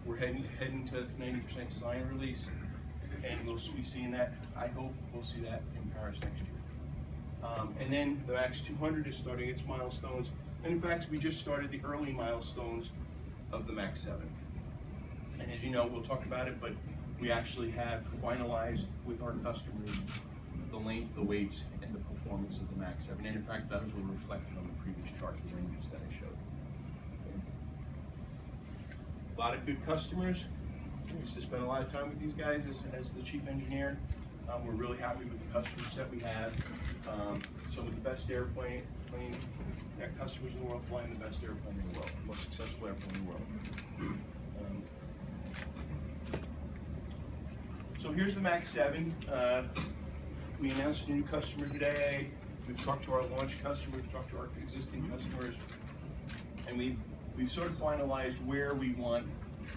we're heading to 90% design release, and we'll be seeing that. I hope we'll see that in Paris next year. And then the MAX 200 is starting its milestones. And in fact, we just started the early milestones of the MAX 7. And as you know, we'll talk about it, but we actually have finalized with our customers the length, the weights, and the performance of the MAX 7. And in fact, those were reflected on the previous chart, the ranges that I showed. A lot of good customers. I used to spend a lot of time with these guys as the chief engineer. We're really happy with the customers that we have. Some of the best customers in the world flying the best airplane in the world, the most successful airplane in the world. So here's the MAX 7. We announced a new customer today. We've talked to our launch customers, we've talked to our existing customers, and we've sort of finalized where we want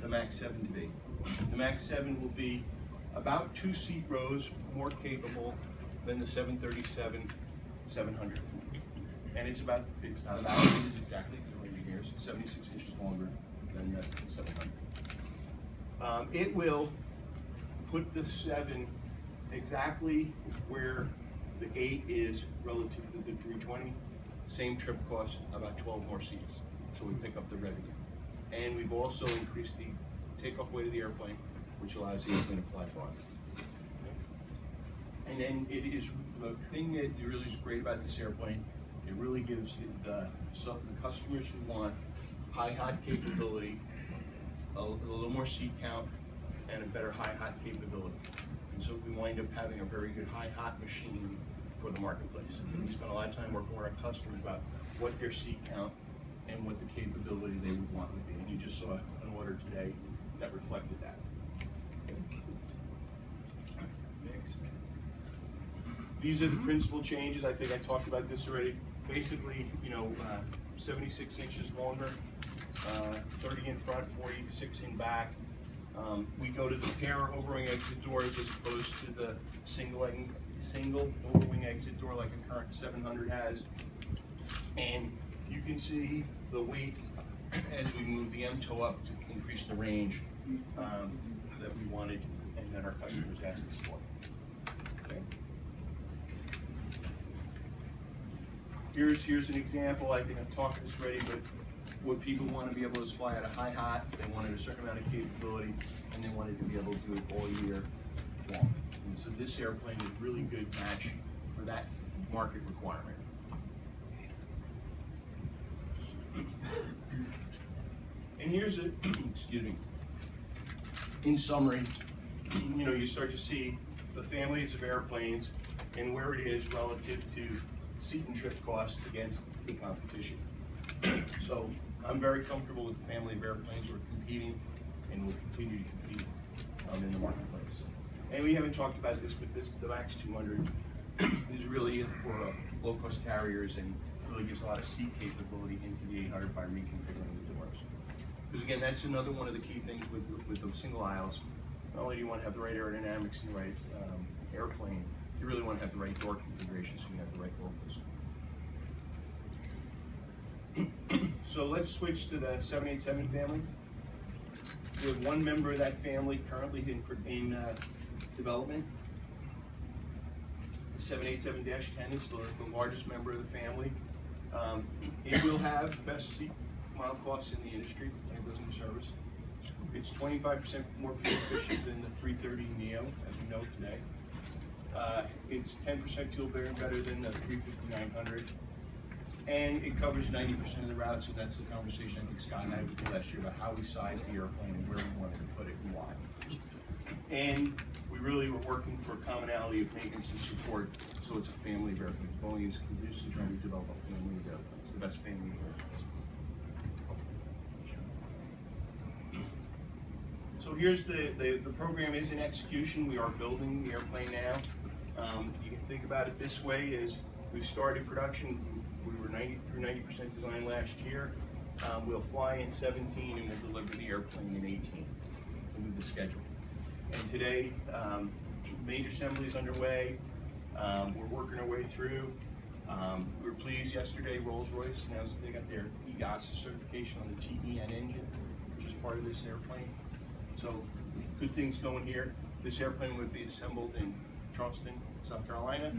the MAX 7 to be. The MAX 7 will be about 2 seat rows more capable than the 737-700. And it's not about, it is exactly, here, 76 inches longer than the 700. It will put the 7 exactly where the 8 is relative to the 320. Same trip cost, about 12 more seats. So we pick up the revenue. And we've also increased the takeoff weight of the airplane, which allows the airplane to fly farther. And then it is the thing that really is great about this airplane. It really gives the customers who want high hot capability, a little more seat count, and a better high hot capability. And so we wind up having a very good high hot machine for the marketplace. And we spend a lot of time working with our customers about what their seat count and what the capability they would want would be. And you just saw an order today that reflected that. Next. These are the principal changes. I think I talked about this already. Basically, 76 inches longer, 30 in front, 46 in back. We go to the pair overwing exit doors as opposed to the single overwing exit door like a current 700 has. And you can see the weight as we move the MTOW up to increase the range that we wanted and that our customers asked us for. Okay. Here's an example. I think I've talked this already, but what people want to be able to fly at a high hot, they wanted a certain amount of capability, and they wanted to be able to do it all year long. And so this airplane is a really good match for that market requirement. And here's a, excuse me, in summary, you start to see the families of airplanes and where it is relative to seat and trip costs against the competition. So I'm very comfortable with the family of airplanes we're competing and will continue to compete in the marketplace. And we haven't talked about this, but the MAX 200 is really for low-cost carriers and really gives a lot of seat capability into the 800 by reconfiguring the doors. Because again, that's another one of the key things with the single aisles. Not only do you want to have the right aerodynamics and the right airplane, you really want to have the right door configuration so you have the right locals. So let's switch to the 787 family. We have one member of that family currently in development. The 787-10 is the largest member of the family. It will have the best seat mile costs in the industry when it goes into service. It's 25% more fuel efficient than the 330neo, as we know today. It's 10% fuel bearing better than the 350-900. And it covers 90% of the routes, and that's the conversation I think Scott and I did last year about how we sized the airplane and where we wanted to put it and why. And we really were working for a commonality of maintenance and support, so it's a family of airplanes. Boeing is conducive to trying to develop a family of airplanes, the best family of airplanes. So here's the program is in execution. We are building the airplane now. You can think about it this way: is we started production. We were 90% design last year. We'll fly in 17 and we'll deliver the airplane in 18. We'll move the schedule. And today, major assembly is underway. We're working our way through. We were pleased yesterday, Rolls-Royce announced they got their EGOS certification on the TEN engine, which is part of this airplane. So good things going here. This airplane would be assembled in Charleston, South Carolina.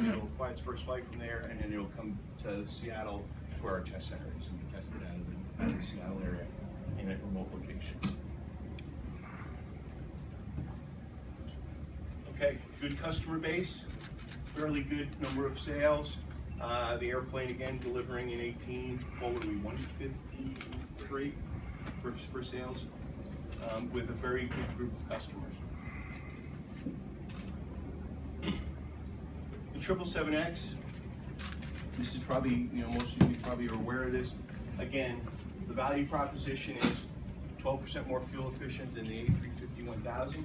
It'll fly its first flight from there, and then it'll come to Seattle, where our test center is, and be tested out of the Seattle area in a remote location. Okay, good customer base, fairly good number of sales. The airplane again delivering in 18, what were we, 153 for sales, with a very good group of customers. The 777X, this is probably, most of you probably are aware of this. Again, the value proposition is 12% more fuel efficient than the A350-1000,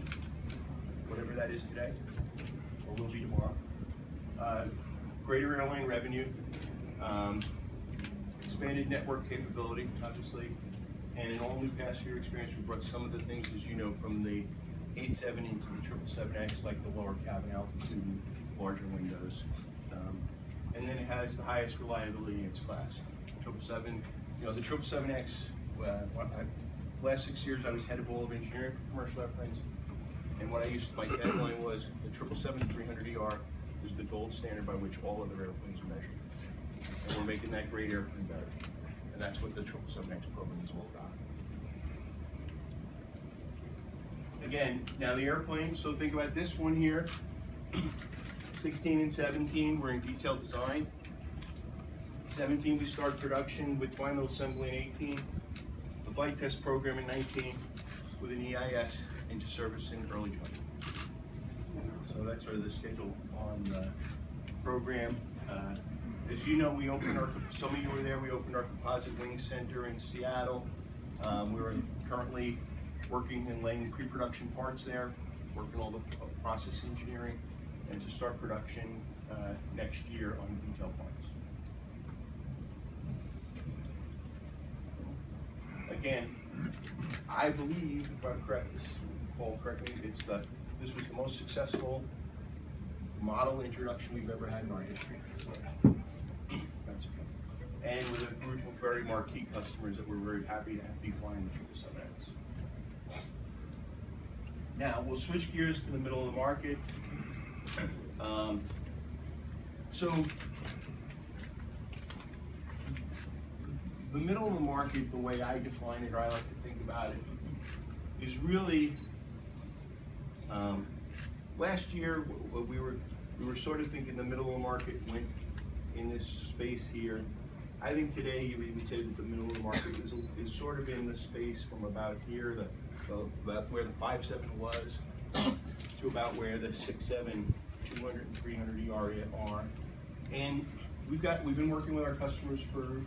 whatever that is today, or will be tomorrow. Greater airline revenue, expanded network capability, obviously, and an all-new passenger experience. We brought some of the things, as you know, from the 87 into the 777X, like the lower cabin altitude, larger windows, and then it has the highest reliability in its class. 777, the 777X. Last 6 years, I was head of all of engineering for commercial airplanes, and what I used, my tagline was the 777-300ER is the gold standard by which all other airplanes are measured, and we're making that great airplane better, and that's what the 777X program is all about. Again, now the airplane, so think about this one here, 16 and 17, we're in detailed design. 17, we start production with final assembly in 18, the flight test program in 19, with an EIS into service in early 20. So that's sort of the schedule on the program. As you know, we opened some of you were there, we opened our composite wing center in Seattle. We're currently working and laying pre-production parts there, working all the process engineering, and to start production next year on detail parts. Again, I believe, if I'm correct, Paul, correct me, this was the most successful model introduction we've ever had in our history. That's okay. And with a group of very marquee customers that we're very happy to be flying the 777X. Now, we'll switch gears to the middle of the market. So, the middle of the market, the way I define it, or I like to think about it, is really, last year we were sort of thinking the middle of the market went in this space here. I think today we would say that the middle of the market is sort of in the space from about here, about where the 57 was, to about where the 67, 200 and 300 are. And we've been working with our customers for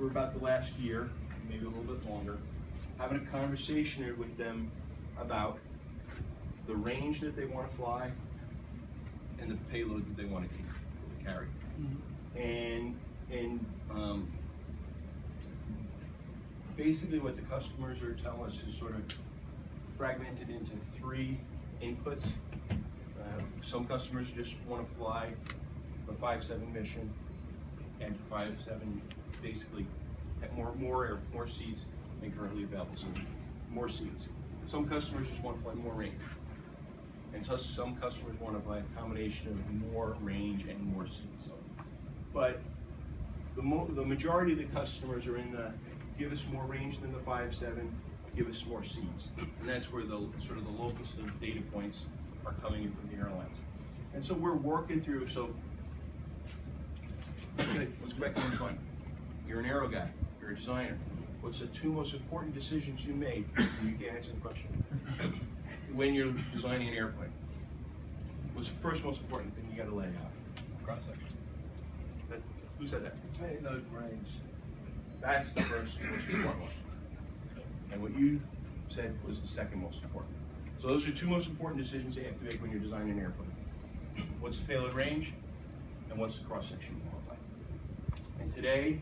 about the last year, maybe a little bit longer, having a conversation with them about the range that they want to fly and the payload that they want to carry. Mm-hmm. And basically what the customers are telling us is sort of fragmented into 3 inputs. Some customers just want to fly the 57 mission, and the 57 basically have more seats than currently available, so more seats. Some customers just want to fly more range, and so some customers want to fly a combination of more range and more seats. But the majority of the customers are in the give us more range than the 57, give us more seats, and that's where the sort of the locus of data points are coming in from the airlines. And so we're working through. So okay, let's go back to the front. You're an aero guy, you're a designer. What's the 2 most important decisions you made? You can't answer the question. When you're designing an airplane, what's the first most important thing you got to lay out? Cross section. Who said that? Payload range. That's the first most important one. And what you said was the second most important. So those are 2 most important decisions you have to make when you're designing an airplane. What's the payload range, and what's the cross section you want to fly? And today,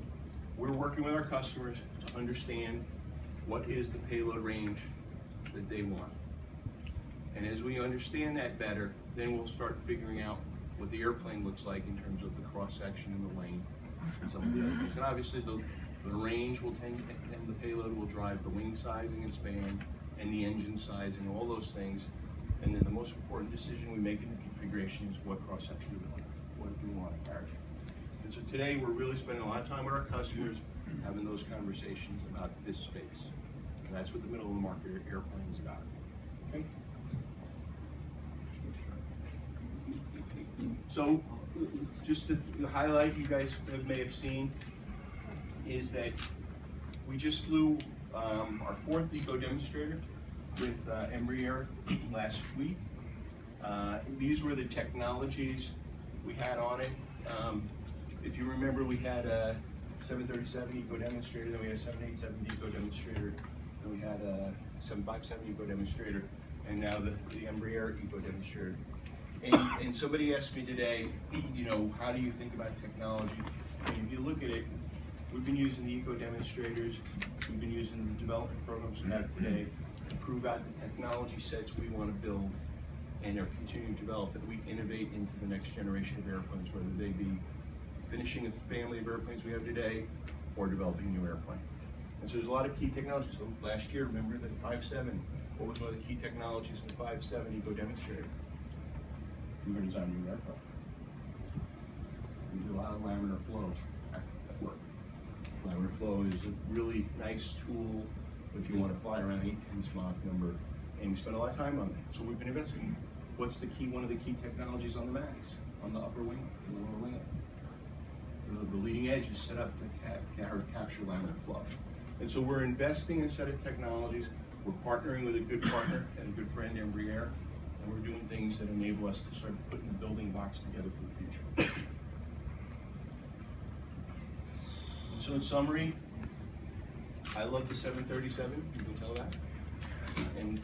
we're working with our customers to understand what is the payload range that they want. And as we understand that better, then we'll start figuring out what the airplane looks like in terms of the cross section and the lane and some of the other things. And obviously the range will and the payload will drive the wing sizing and span, and the engine size and all those things. And then the most important decision we make in the configuration is what cross-section do we want, what do we want to carry. And so today we're really spending a lot of time with our customers having those conversations about this space. And that's what the middle of the market airplane is about. Okay? So just to highlight, you guys may have seen, is that we just flew our 4th eco demonstrator with Embraer last week. These were the technologies we had on it. If you remember, we had a 737 eco demonstrator, then we had a 787 eco demonstrator, then we had a 757 eco demonstrator, and now the Embraer eco demonstrator. And somebody asked me today, you know, how do you think about technology? And if you look at it, we've been using the eco demonstrators, we've been using the development programs we have today to prove out the technology sets we want to build and are continuing to develop, that we innovate into the next generation of airplanes, whether they be finishing a family of airplanes we have today or developing new airplane. And so there's a lot of key technologies. So last year, remember the 5.7, what was one of the key technologies in the 5.7 eco demonstrator? We were designing a new airplane. We do a lot of laminar flow at work. Laminar flow is a really nice tool if you want to fly around 8/10 Mach number, and we spend a lot of time on that. So we've been investing. What's the key? One of the key technologies on the MAX, on the upper wing, the lower wing. The leading edge is set up to capture laminar flow. And so we're investing in a set of technologies. We're partnering with a good partner and a good friend, Embraer, and we're doing things that enable us to start putting the building blocks together for the future. And so in summary, I love the 737, you can tell that. And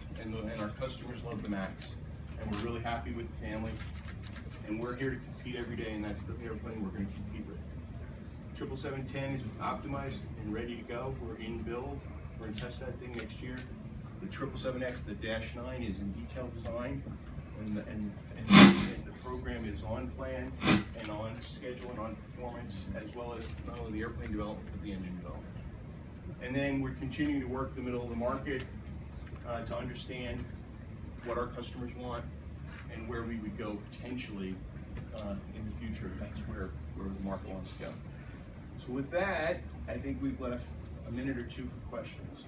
our customers love the MAX. And we're really happy with the family. And we're here to compete every day, and that's the airplane we're going to compete with. 777-10 is optimized and ready to go. We're in build. We're going to test that thing next year. The 777X, the Dash 9, is in detailed design, and the program is on plan and on schedule and on performance, as well as not only the airplane development, but the engine development. And then we're continuing to work the middle of the market to understand what our customers want and where we would go potentially in the future. That's where the market wants to go. So with that, I think we've left a minute or two for questions.